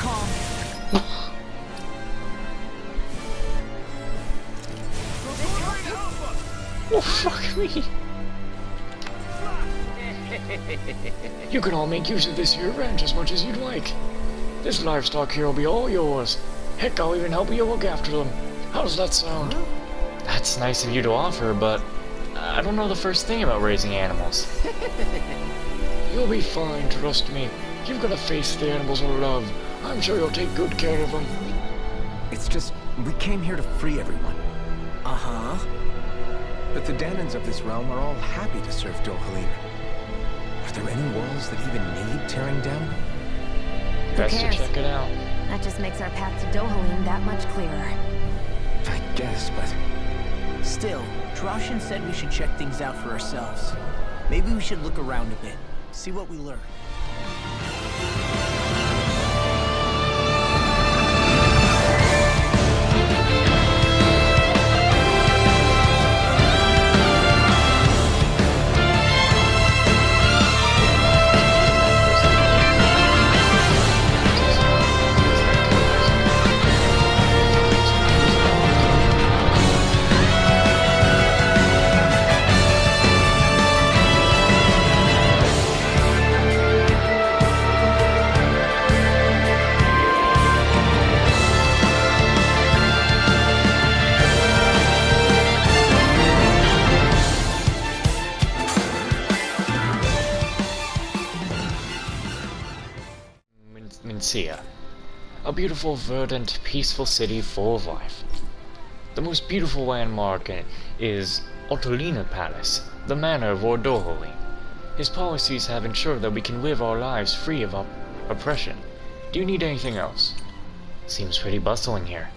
calm. Oh, fuck me. You can all make use of this here ranch as much as you'd like. This livestock here will be all yours. Heck, I'll even help you look after them. How does that sound? That's nice of you to offer, but I don't know the first thing about raising animals. You'll be fine, trust me. You've got a face the animals will love. I'm sure you'll take good care of them. It's just, we came here to free everyone. Uh-huh. But the Danans of this realm are all happy to serve Dohalim. Are there any walls that even need tearing down? Best to cares? check it out. That just makes our path to Dohalim that much clearer. I guess, but... Still, Droshin said we should check things out for ourselves. Maybe we should look around a bit, see what we learn. Mencia, a beautiful, verdant, peaceful city full of life. The most beautiful landmark is Otolina Palace, the manor of Lord Dohalim. His policies have ensured that we can live our lives free of oppression. Do you need anything else? Seems pretty bustling here.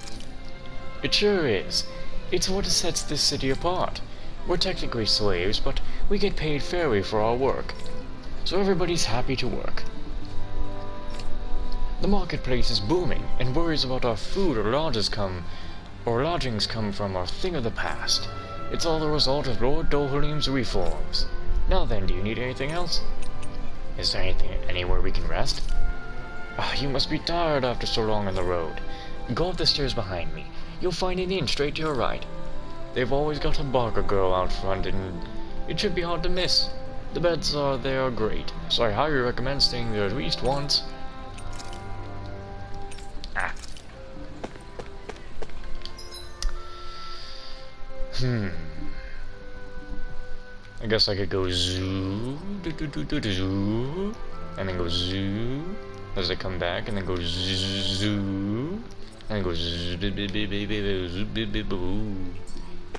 It sure is. It's what sets this city apart. We're technically slaves, but we get paid fairly for our work. So everybody's happy to work. The marketplace is booming, and worries about our food or lodgings come from our thing of the past. It's all the result of Lord Dohalim's reforms. Now then, do you need anything else? Is there anywhere we can rest? You must be tired after so long on the road. Go up the stairs behind me. You'll find an inn straight to your right. They've always got a barker girl out front, and it should be hard to miss. The beds there are great, so I highly recommend staying there at least once. I guess I could go zoo, and then go zoo, as I come back, and then go zoo, and then go zoo.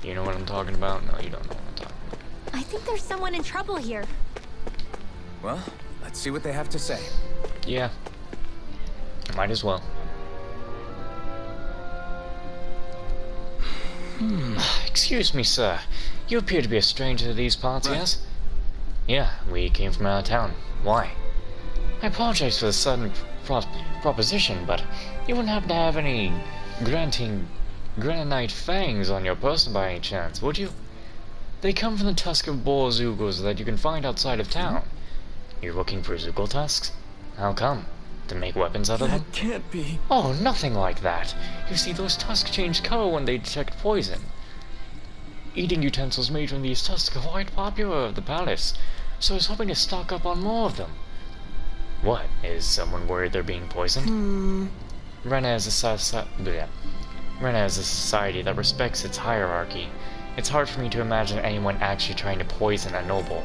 You know what I'm talking about? No, you don't know what I'm talking about. I think there's someone in trouble here. Well, let's see what they have to say. Yeah, might as well. Excuse me, sir. You appear to be a stranger to these parts, Right. yes? Yeah, we came from out of town. Why? I apologize for the sudden proposition, but you wouldn't happen to have any granite fangs on your person by any chance, would you? They come from the tusk of boar zoogles that you can find outside of town. You're looking for zoogle tusks? How come? To make weapons out of them? That can't be. Oh, nothing like that. You see, those tusks change color when they detect poison. Eating utensils made from these tusks are quite popular at the palace, so I was hoping to stock up on more of them. What? Is someone worried they're being poisoned? Rena is a society that respects its hierarchy. It's hard for me to imagine anyone actually trying to poison a noble.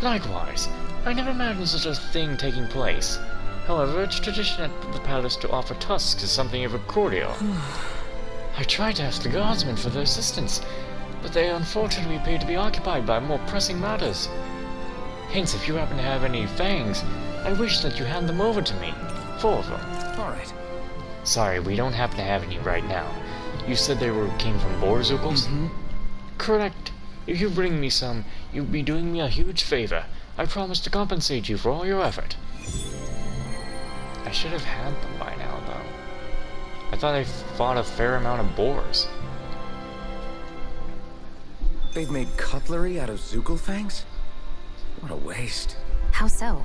Likewise, I never imagined such a thing taking place. However, it's tradition at the palace to offer tusks as something of a cordial. I tried to ask the guardsmen for their assistance, but they unfortunately appear to be occupied by more pressing matters. Hence, if you happen to have any fangs, I wish that you hand them over to me. 4 of them. Alright. Sorry, we don't happen to have any right now. You said they came from boar zoogles? Correct. If you bring me some, you'll be doing me a huge favor. I promise to compensate you for all your effort. I should have had them by now, though. I thought I fought a fair amount of boars. They've made cutlery out of zoogle fangs? What a waste. How so?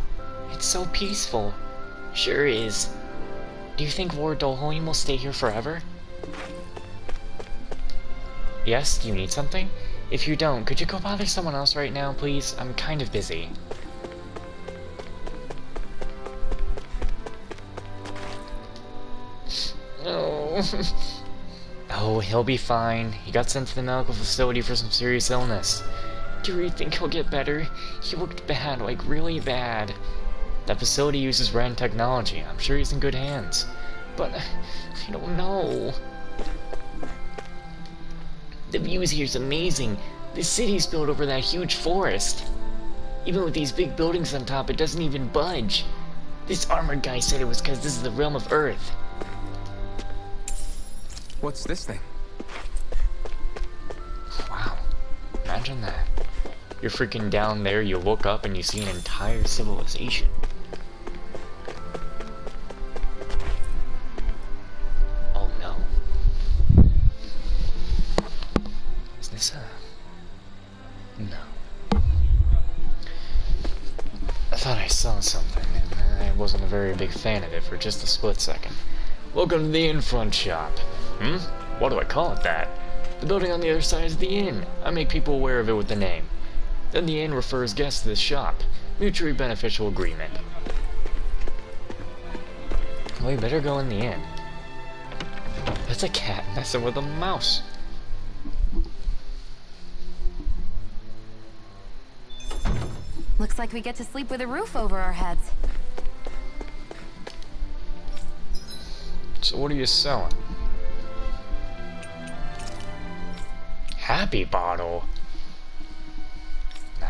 It's so peaceful. Sure is. Do you think Lord Dolhoim will stay here forever? Yes, do you need something? If you don't, could you go bother someone else right now, please? I'm kind of busy. No. Oh, he'll be fine. He got sent to the medical facility for some serious illness. Do you really think he'll get better? He looked bad, like really bad. That facility uses RAN technology. I'm sure he's in good hands. But I don't know. The views here's amazing. The city's built over that huge forest. Even with these big buildings on top, it doesn't even budge. This armored guy said it was because this is the realm of Earth. What's this thing? Wow. Imagine that. You're freaking down there, you look up and you see an entire civilization. Oh no. Is this a... No. I thought I saw something, and I wasn't a very big fan of it for just a split second. Welcome to the in-front shop. What do I call it that? The building on the other side is the inn. I make people aware of it with the name. Then the inn refers guests to this shop. Mutually beneficial agreement. Well, you better go in the inn. That's a cat messing with a mouse. Looks like we get to sleep with a roof over our heads. So what are you selling? Happy bottle? Nah.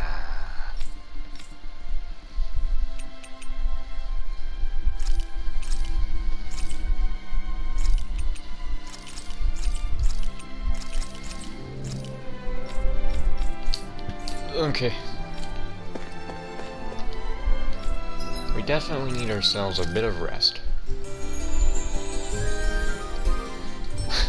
Okay. We definitely need ourselves a bit of rest.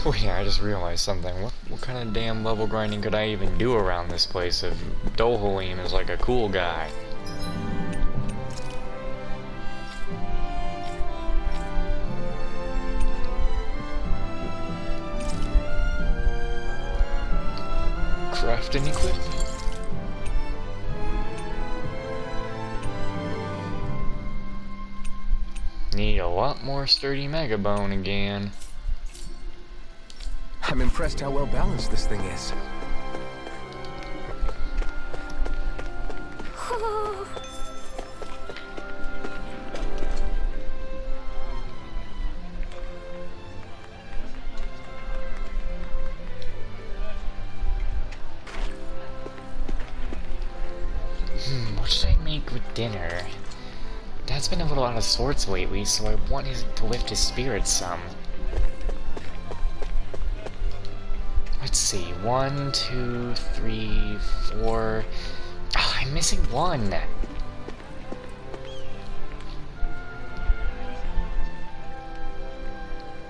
Wait, I just realized something. What kind of damn level grinding could I even do around this place if Dolhoim is like a cool guy? Crafting equipment. Need a lot more sturdy mega bone again. I'm impressed how well balanced this thing is. What should I make with dinner? Dad's been a little out of sorts lately, so I want to lift his spirits some. Let's see, 1, 2, 3, 4... Oh, I'm missing one!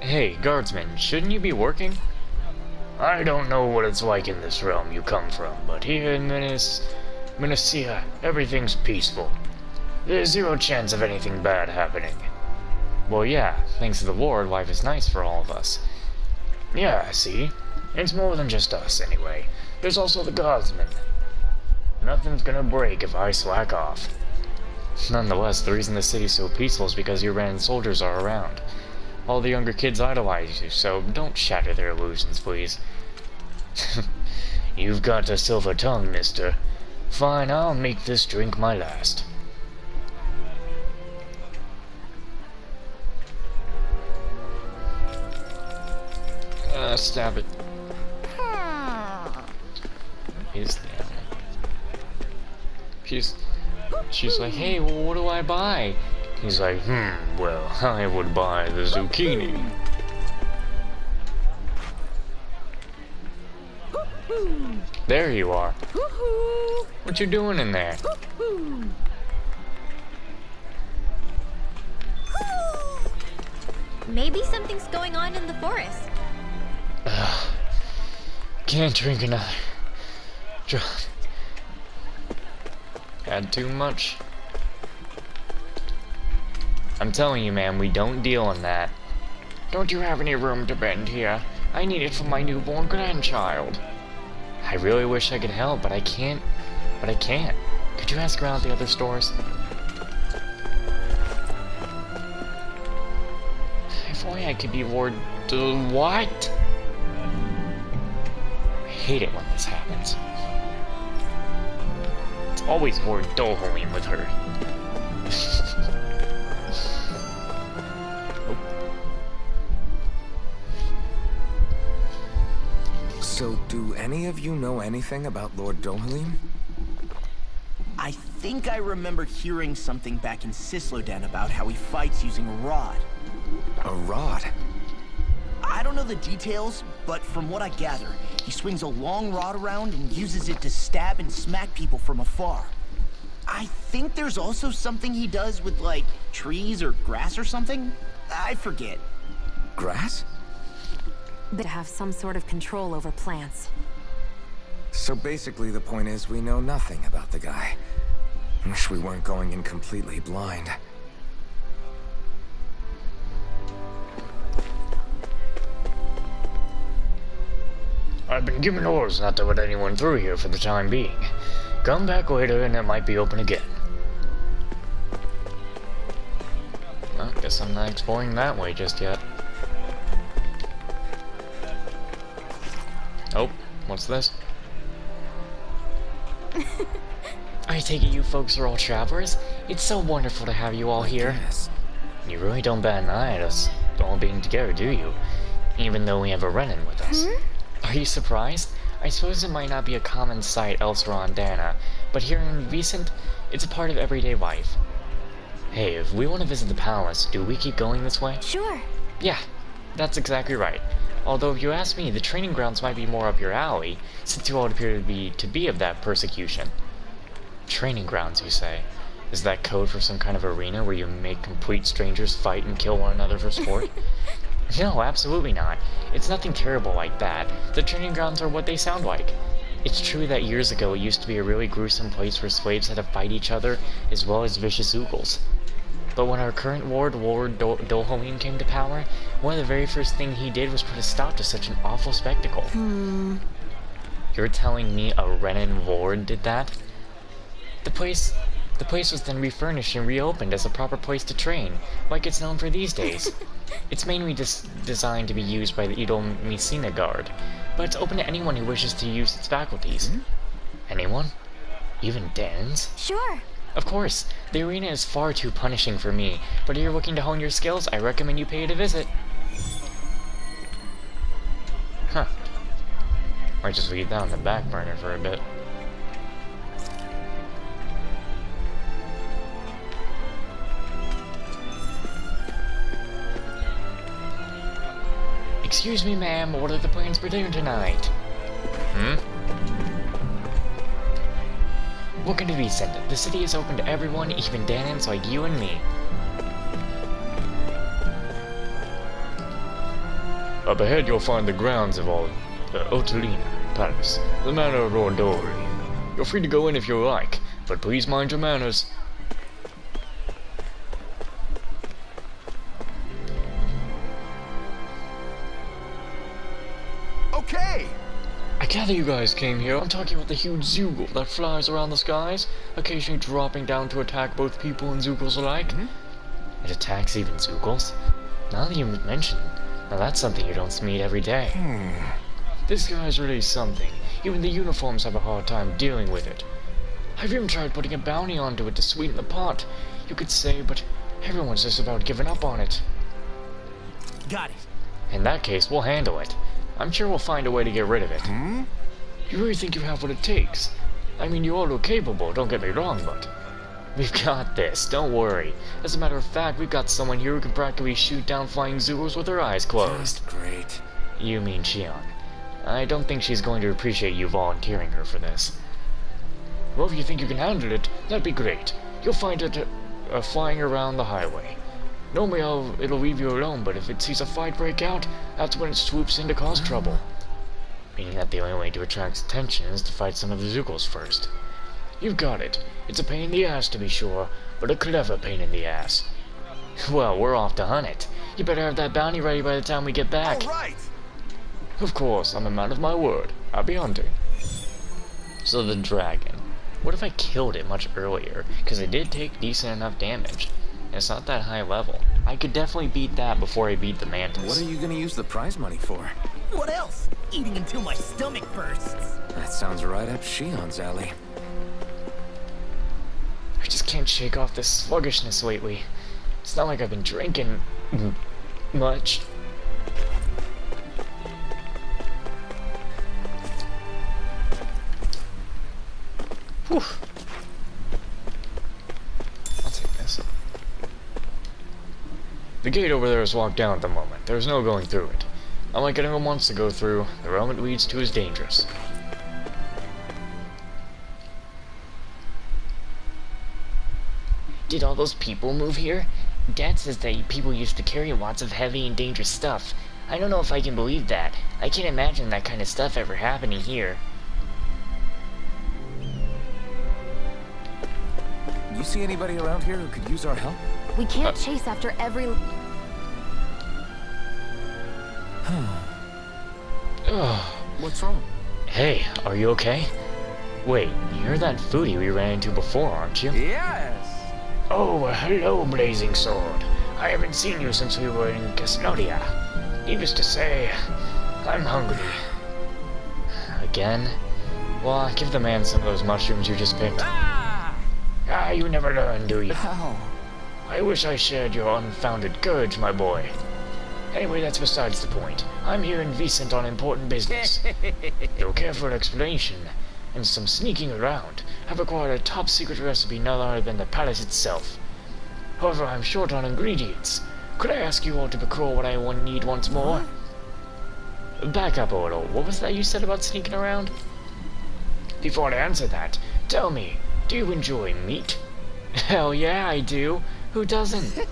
Hey, guardsman, shouldn't you be working? I don't know what it's like in this realm you come from, but here in Minesia, everything's peaceful. There's zero chance of anything bad happening. Well, yeah, thanks to the Lord, life is nice for all of us. Yeah, see? It's more than just us, anyway. There's also the guardsmen. Nothing's gonna break if I slack off. Nonetheless, the reason the city's so peaceful is because your Ran soldiers are around. All the younger kids idolize you, so don't shatter their illusions, please. You've got a silver tongue, mister. Fine, I'll make this drink my last. Stab it. She's like, hey, well, what do I buy? He's like, well, I would buy the zucchini. There you are. What you doing in there? Maybe something's going on in the forest. Can't drink another drop. Had too much. I'm telling you, man, we don't deal in that. Don't you have any room to bend here? I need it for my newborn grandchild. I really wish I could help, but I can't. Could you ask around the other stores? If only I could be more... What? I hate it when this happens. It's always more Dohalim with her. So, do any of you know anything about Lord Dohalim? I think I remember hearing something back in Sislodan about how he fights using a rod. A rod? I don't know the details, but from what I gather, he swings a long rod around and uses it to stab and smack people from afar. I think there's also something he does with, like, trees or grass or something. I forget. Grass? But have some sort of control over plants. So basically the point is we know nothing about the guy. Wish we weren't going in completely blind. I've been given orders not to let anyone through here for the time being. Come back later and it might be open again. Well, guess I'm not exploring that way just yet. Oh, what's this? I take it you folks are all travelers? It's so wonderful to have you all here. Yes. You really don't bat an eye at us all being together, do you? Even though we have a Renan with us. Are you surprised? I suppose it might not be a common sight elsewhere on Dana, but here in Vicent, it's a part of everyday life. Hey, if we want to visit the palace, do we keep going this way? Sure. Yeah, that's exactly right. Although if you ask me, the training grounds might be more up your alley, since you all appear to be of that persecution. Training grounds, you say? Is that code for some kind of arena where you make complete strangers fight and kill one another for sport? No, absolutely not. It's nothing terrible like that. The training grounds are what they sound like. It's true that years ago it used to be a really gruesome place where slaves had to fight each other, as well as vicious Oogles. But when our current Lord Dohalim came to power, one of the very first things he did was put a stop to such an awful spectacle. You're telling me a Renan Lord did that? The place was then refurnished and reopened as a proper place to train, like it's known for these days. It's mainly designed to be used by the Idol Messina Guard, but it's open to anyone who wishes to use its faculties. Anyone? Even Dans? Sure. Of course, the arena is far too punishing for me, but if you're looking to hone your skills, I recommend you pay it a visit. Huh. Might just leave that on the back burner for a bit. Excuse me, ma'am, what are the plans for dinner tonight? Welcome to Vicent. The city is open to everyone, even Danans like you and me. Up ahead you'll find the grounds of Otolina Palace, the manor of Lord Dohalim. You're free to go in if you like, but please mind your manners. Okay! I gather you guys came here. I'm talking about the huge Zoogle that flies around the skies, occasionally dropping down to attack both people and Zoogles alike. It attacks even Zoogles? Now that you mention it, now that's something you don't meet every day. This guy's really something. Even the uniforms have a hard time dealing with it. I've even tried putting a bounty onto it to sweeten the pot, you could say, but everyone's just about given up on it. Got it. In that case, we'll handle it. I'm sure we'll find a way to get rid of it. You really think you have what it takes? I mean, you all look capable, don't get me wrong, but... We've got this, don't worry. As a matter of fact, we've got someone here who can practically shoot down flying Zoogles with her eyes closed. Just great. You mean Shion. I don't think she's going to appreciate you volunteering her for this. Well, if you think you can handle it, that'd be great. You'll find it flying around the highway. Normally it'll leave you alone, but if it sees a fight break out, that's when it swoops in to cause trouble. Meaning that the only way to attract attention is to fight some of the Zoogles first. You've got it. It's a pain in the ass to be sure, but a clever pain in the ass. Well, we're off to hunt it. You better have that bounty ready by the time we get back. All right. Of course, I'm a man of my word. I'll be hunting. So the dragon. What if I killed it much earlier? Because it did take decent enough damage. And it's not that high level. I could definitely beat that before I beat the mantis. What are you gonna use the prize money for? What else? Eating until my stomach bursts. That sounds right up Shion's alley. I just can't shake off this sluggishness lately. It's not like I've been drinking much. Whew. I'll take this. The gate over there is locked down at the moment. There's no going through it. Unlike anyone wants to go through, the realm it leads to is dangerous. Did all those people move here? Dad says that people used to carry lots of heavy and dangerous stuff. I don't know if I can believe that. I can't imagine that kind of stuff ever happening here. You see anybody around here who could use our help? We can't chase after every... What's wrong? Hey, are you okay? Wait, you're that foodie we ran into before, aren't you? Yes. Oh, hello, Blazing Sword. I haven't seen you since we were in Casnodia. Needless to say, I'm hungry. Again? Well, give the man some of those mushrooms you just picked. Ah, you never learn, do you? Ow. I wish I shared your unfounded courage, my boy. Anyway, that's besides the point. I'm here in Vicent on important business. Your careful explanation and some sneaking around have acquired a top-secret recipe none other than the palace itself. However, I'm short on ingredients. Could I ask you all to procure what I need once more? Back up a little. What was that you said about sneaking around? Before I answer that, tell me, do you enjoy meat? Hell yeah, I do. Who doesn't?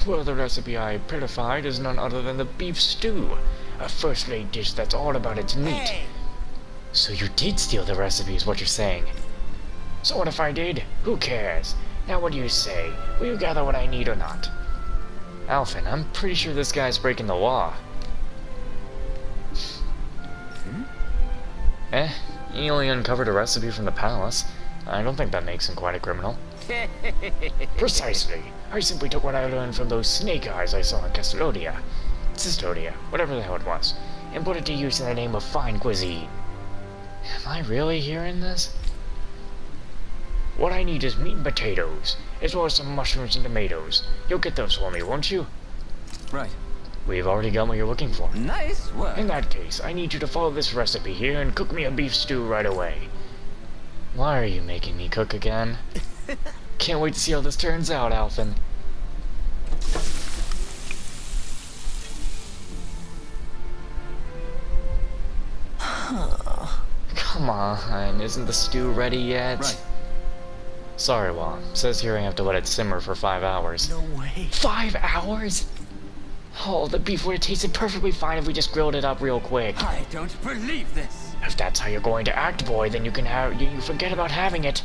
Well, the recipe I purified is none other than the beef stew, a first-rate dish that's all about its meat. Hey. So you did steal the recipe is what you're saying. So what if I did? Who cares? Now what do you say? Will you gather what I need or not? Alphen, I'm pretty sure this guy's breaking the law. He only uncovered a recipe from the palace. I don't think that makes him quite a criminal. Precisely. I simply took what I learned from those snake eyes I saw in Castodia, whatever the hell it was, and put it to use in the name of fine cuisine. Am I really hearing this? What I need is meat and potatoes, as well as some mushrooms and tomatoes. You'll get those for me, won't you? Right. We've already got what you're looking for. Nice work. In that case, I need you to follow this recipe here and cook me a beef stew right away. Why are you making me cook again? Can't wait to see how this turns out, Alphen. Come on, isn't the stew ready yet? Right. Sorry, Wa. Says here I have to let it simmer for 5 hours. No way. 5 hours? Oh, the beef would have tasted perfectly fine if we just grilled it up real quick. I don't believe this. If that's how you're going to act, boy, then you can you forget about having it.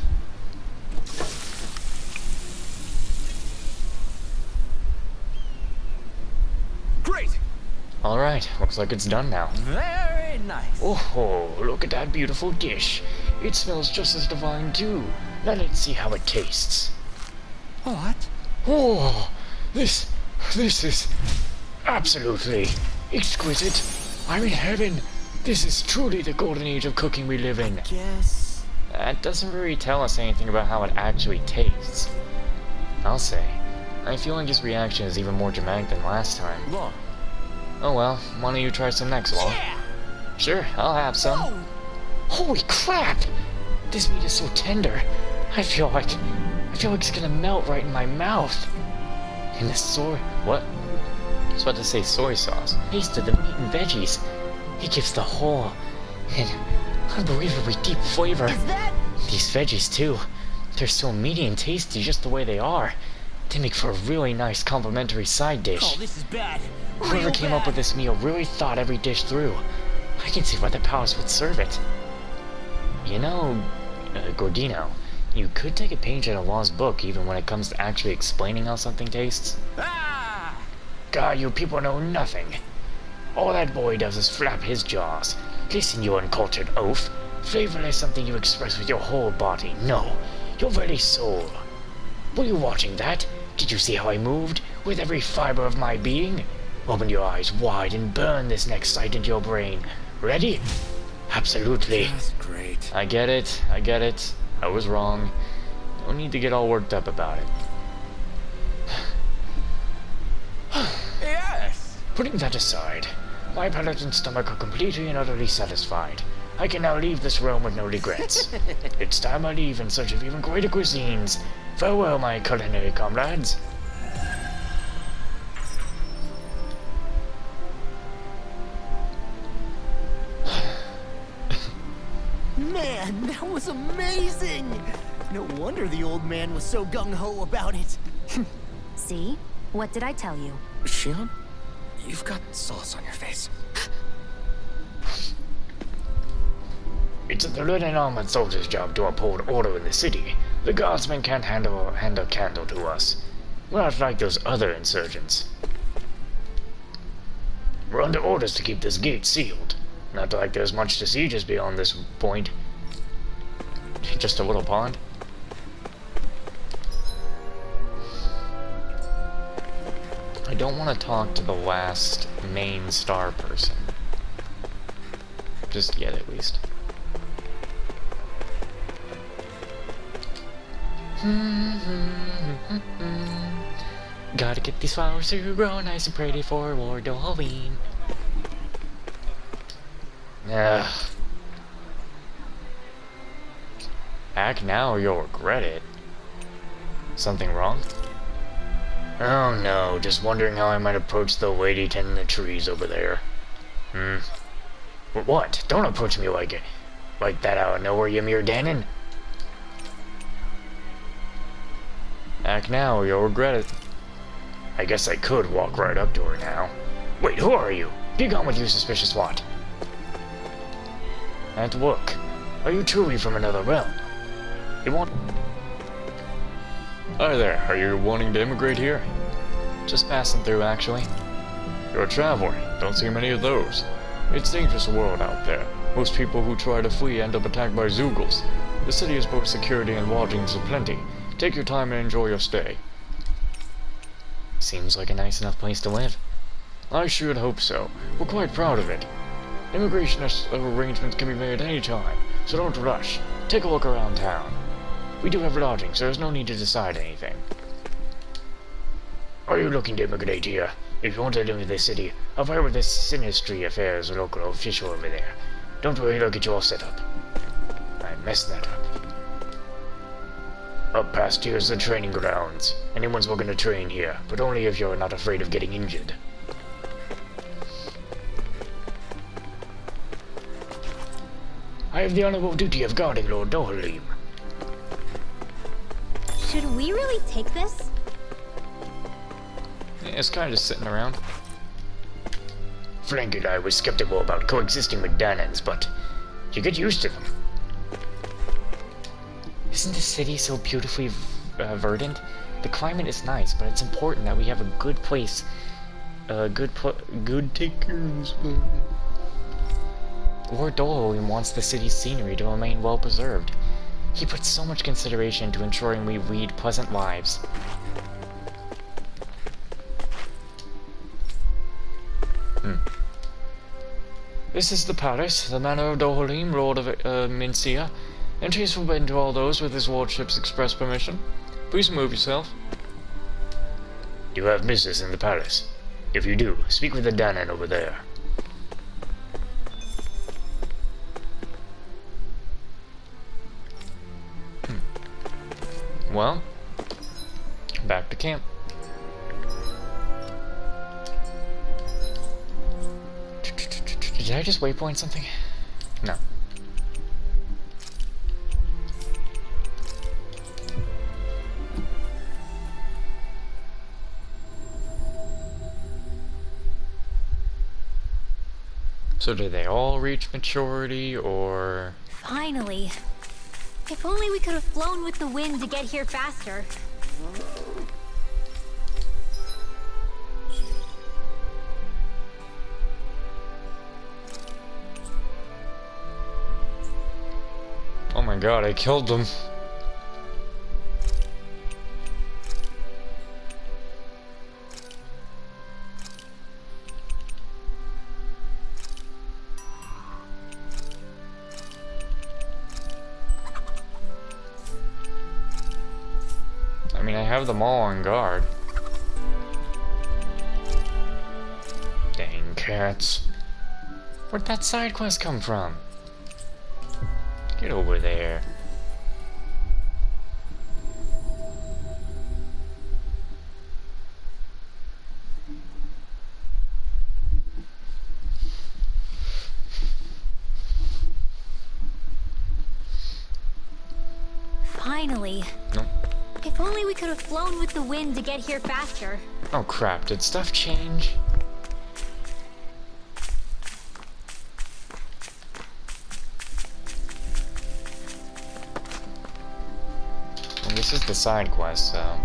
Great. Alright, looks like it's done now. Very nice. Oh, look at that beautiful dish. It smells just as divine too. Now let's see how it tastes. What? Oh, this is absolutely exquisite. I'm in heaven. This is truly the golden age of cooking we live in. Guess. That doesn't really tell us anything about how it actually tastes. I'll say, I feel like his reaction is even more dramatic than last time. Law. Oh well, why don't you try some next, Wall? Yeah. Sure, I'll have some. Whoa. Holy crap! This meat is so tender. I feel like it's gonna melt right in my mouth. And the what? I was about to say soy sauce. Taste of the meat and veggies. It gives the whole an unbelievably deep flavor. Is that? These veggies too. They're so meaty and tasty just the way they are. They make for a really nice complimentary side dish. Oh, this is bad. Whoever Real came up bad. with this meal really thought every dish through. I can see why the palace would serve it. You know, Gordino, You could take a page out of Law's book even when it comes to actually explaining how something tastes. Ah! God, you people know nothing. All that boy does is flap his jaws. Listen, you uncultured oaf. Flavor is something you express with your whole body. No, your very soul. Were you watching that? Did you see how I moved? With every fiber of my being? Open your eyes wide and burn this next sight into your brain. Ready? Absolutely. That's great. I get it. I get it. I was wrong. Don't need to get all worked up about it. Yes! Putting that aside, my palate and stomach are completely and utterly satisfied. I can now leave this realm with no regrets. It's time I leave in search of even greater cuisines. Farewell, my culinary comrades. Man, that was amazing! No wonder the old man was so gung-ho about it. See? What did I tell you? Shion, you've got sauce on your face. It's the Lieutenant Armored Soldier's job to uphold order in the city. The guardsmen can't hand a candle to us. We're not like those other insurgents. We're under orders to keep this gate sealed. Not like there's much to see just beyond this point. Just a little pond. I don't want to talk to the last main star person. Just yet, at least. Gotta get these flowers to grow nice and pretty for Lord Halloween. Ugh. Act now or you'll regret it. Something wrong? Oh no, just wondering how I might approach the lady tending the trees over there. What? Don't approach me like that out of nowhere, you mere Danon. Act now or you'll regret it. I guess I could walk right up to her now. Wait, who are you? Be gone with you, suspicious wot. And look, are you truly from another realm? You want... Hi there, are you wanting to immigrate here? Just passing through, actually. You're a traveler, don't see many of those. It's a dangerous world out there. Most people who try to flee end up attacked by Zoogles. The city has both security and lodgings aplenty. Take your time and enjoy your stay. Seems like a nice enough place to live. I should hope so. We're quite proud of it. Immigration arrangements can be made any time, so don't rush. Take a look around town. We do have lodging, so there's no need to decide anything. Are you looking to immigrate here? If you want to live in this city, I'll fire with this Sinistry Affairs local official over there. Don't worry, they'll get you all set up. I messed that up. Up past here's the training grounds. Anyone's welcome to train here, but only if you're not afraid of getting injured. I have the honorable duty of guarding Lord Dohalim. Should we really take this? Yeah, it's kind of just sitting around. Frank and I was skeptical about coexisting with Danans, but you get used to them. Isn't the city so beautifully verdant? The climate is nice, but it's important that we have a good place. Good take care of this place. Lord Dohalim wants the city's scenery to remain well preserved. He puts so much consideration into ensuring we lead pleasant lives. This is the palace, the manor of Dohalim, Lord of Mincia. Entry is forbidden to all those with his lordship's express permission. Please remove yourself. You have business in the palace. If you do, speak with the Danon over there. Well, back to camp. Did I just waypoint something? No. So did they all reach maturity, or... Finally. If only we could have flown with the wind to get here faster. Oh my god, I killed them. I mean, I have them all on guard. Dang cats. Where'd that side quest come from? Get over there. Finally. Nope. If only we could have flown with the wind to get here faster. Oh crap, did stuff change? Well, this is the side quest, so...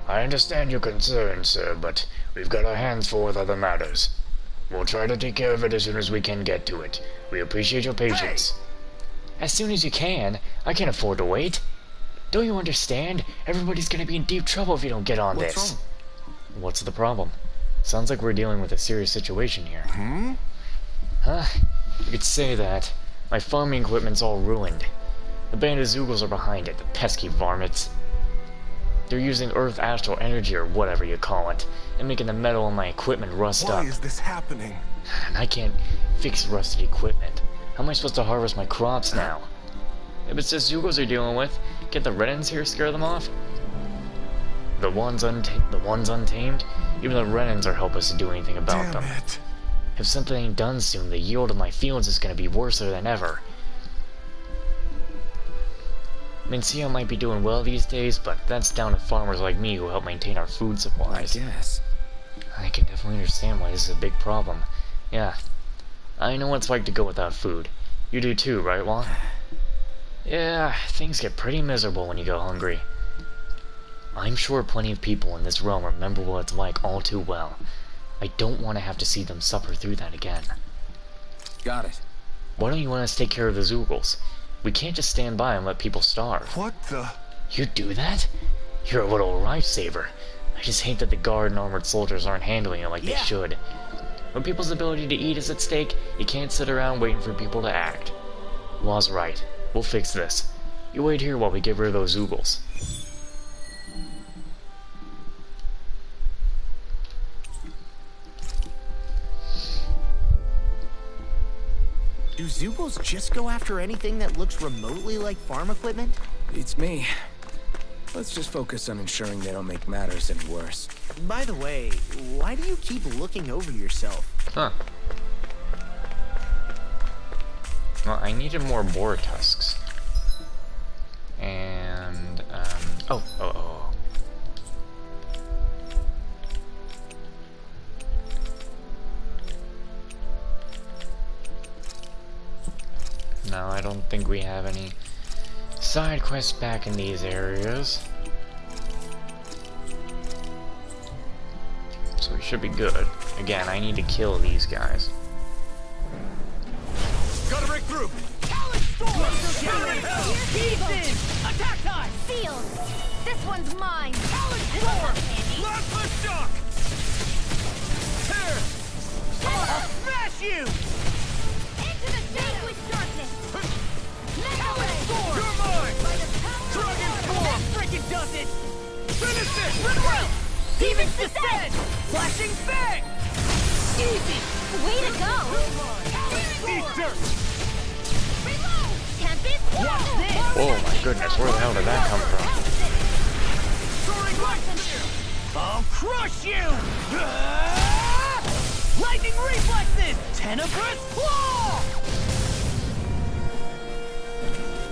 I understand your concern, sir, but we've got our hands full with other matters. We'll try to take care of it as soon as we can get to it. We appreciate your patience. As soon as you can. I can't afford to wait. Don't you understand? Everybody's gonna be in deep trouble if you don't get on What's this. wrong? What's the problem? Sounds like we're dealing with a serious situation here. Huh? You could say that. My farming equipment's all ruined. The band of Zoogles are behind it, the pesky varmints. They're using Earth Astral Energy or whatever you call it, and making the metal in my equipment rust Why up. is this happening? And I can't fix rusted equipment. How am I supposed to harvest my crops now? If it's just Zoogles you're dealing with, get the Renans here, scare them off? The ones untamed? Even the Renans are helpless to do anything about Damn them. it. If something ain't done soon, the yield of my fields is gonna be worse than ever. Mencia might be doing well these days, but that's down to farmers like me who help maintain our food supplies. guess. I can definitely understand why this is a big problem. Yeah, I know what it's like to go without food. You do too, right, Juan? Yeah, things get pretty miserable when you go hungry. I'm sure plenty of people in this realm remember what it's like all too well. I don't want to have to see them suffer through that again. Got it. Why don't you want us to take care of the Zoogles? We can't just stand by and let people starve. What the? You do that? You're a little lifesaver. I just hate that the guard and armored soldiers aren't handling it like they should. When people's ability to eat is at stake, you can't sit around waiting for people to act. Law's right. We'll fix this. You wait here while we get rid of those Zoogles. Do Zoogles just go after anything that looks remotely like farm equipment? It's me. Let's just focus on ensuring they don't make matters any worse. By the way, why do you keep looking over yourself? Huh. Well, I needed more boar tusks. And, oh. No, I don't think we have any side quests back in these areas. So we should be good. Again, I need to kill these guys. Gotta break through! Attack time! Sealed! This one's mine! Lock the shock! Tear! I'll smash you! Into the vanquish darkness! You're mine! Dragon form! That freaking does it! Finish it! Demon's Descent! Flashing Fang! Easy! Way to go! Eat dirt! Tempest! Watch this! Oh my goodness, where the hell did that come from? Soaring light spear! I'll crush you! Ah! Lightning reflexes! Tenebrous claw!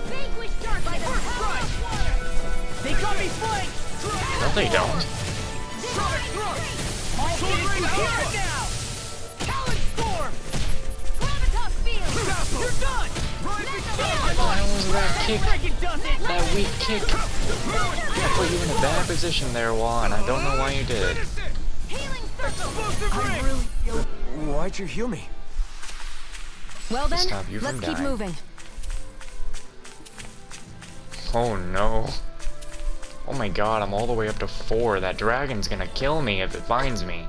Vanquish darkness! By the power of water! They got me flanked! No, they don't. Sonic thrust! I'll get Soaring you here alpha! now! Talon Storm! Gravitas field! Castle! You're done! Rising Why was that kick? That weak kick. I put you in a bad position there, Wah, and I don't know why you did. Why'd you heal me? Well then, Stop you from let's keep dying. moving. Oh no. Oh my god, I'm all the way up to 4. That dragon's gonna kill me if it finds me.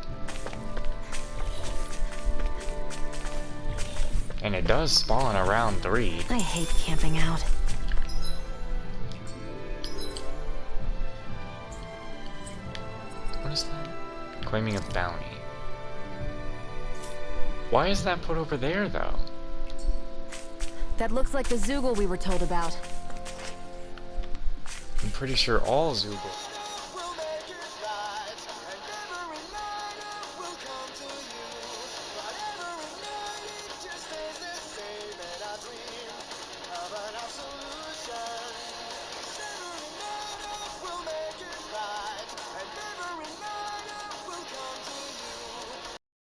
And it does spawn around 3. I hate camping out. What is that? Claiming a bounty. Why is that put over there, though? That looks like the Zoogle we were told about. I'm pretty sure all Zoogle